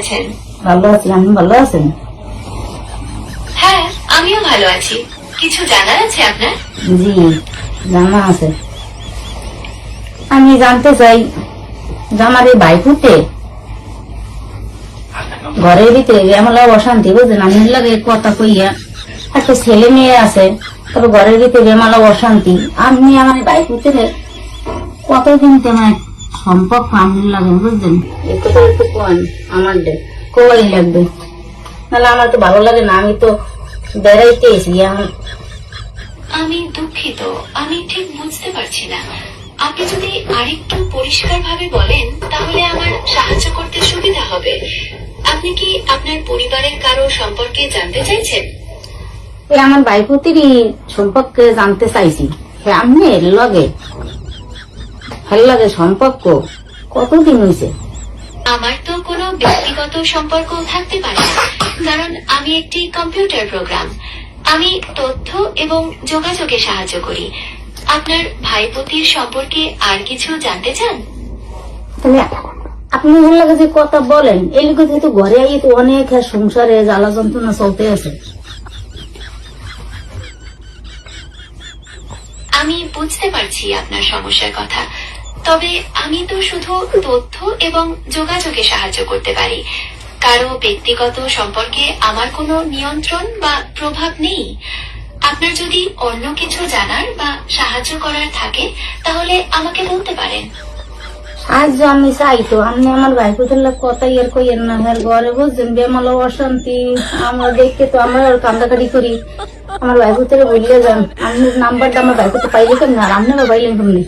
আছেন? ভালো আছি। আমি ভালো আছেন? হ্যাঁ, আমিও ভালো আছি। কিছু জানার আছে আপনার? জি, জানা আছে। আমি জানতে চাই যে আমার এই ভাইপুতে ঘরের ভিতরে এমলা অশান্তি, বুঝলেন? আমি লাগে কথা কইয়া একটা ছেলে মেয়ে আছে, তবে ঘরের ভিতরে এমলা অশান্তি। আপনি আমার ভাইপুতে কতদিন তোমার সম্পর্ক আমি লাগে, বুঝলেন? একটু করে একটু কোন আমার কোয়াই লাগবে, নাহলে আমার তো ভালো লাগে না। আমি তো বেড়াইতে এসি এখন। আমি দুঃখিত, আমি ঠিক বুঝতে পারছি না। আপনি যদি আরেকটু পরিষ্কার ভাবে বলেন তাহলে আমার সাহায্য করতে সুবিধা হবে। আপনি কি আপনার পরিবারের কারো সম্পর্কে জানতে চাইছেন? এই আমার ভাইপুতিরই সম্পর্কে জানতে চাইছি। আপনি লগে ভালো লাগে সম্পর্ক কতদিন হয়েছে? আমার তো কোনো ব্যক্তিগত সম্পর্ক থাকতে পারে না, কারণ আমি একটি কম্পিউটার প্রোগ্রাম। আমি তথ্য এবং যোগাযোগে সাহায্য করি। আপনার ভাইপতির সম্পর্কে আর কিছু জানতে চান? তাহলে আপনি ভালো লাগে যে কথা বলেন, এই লোক তো ঘরে আই তো অনেক সংসারে জ্বালা যন্ত্রণা চলতে আছে। আমি বুঝতে পারছি আপনার সমস্যার কথা, তবে আমি তো শুধু তথ্য এবং যোগাযোগে সাহায্য করতে পারি। কারো ব্যক্তিগত সম্পর্কে আমার কোনো নিয়ন্ত্রণ বা প্রভাব নেই। আপনার যদি অন্য কিছু জানার বা সাহায্য করার থাকে তাহলে আমাকে বলতে পারেন। সাহায্য আমি চাই তো, আপনি আমার ভাইপুতের কথা ইয়ের কইয়ের না। হ্যাঁ, ঘরে বুঝছেন বেমালা অশান্তি। আমরা দেখতে তো আমরা কান্দাকাটি করি। আমার ভাইপুতের বললে যান, আপনি নাম্বারটা আমার ভাইপুতে পাইলে কেন, আর আপনারা পাইলেন কেমনি?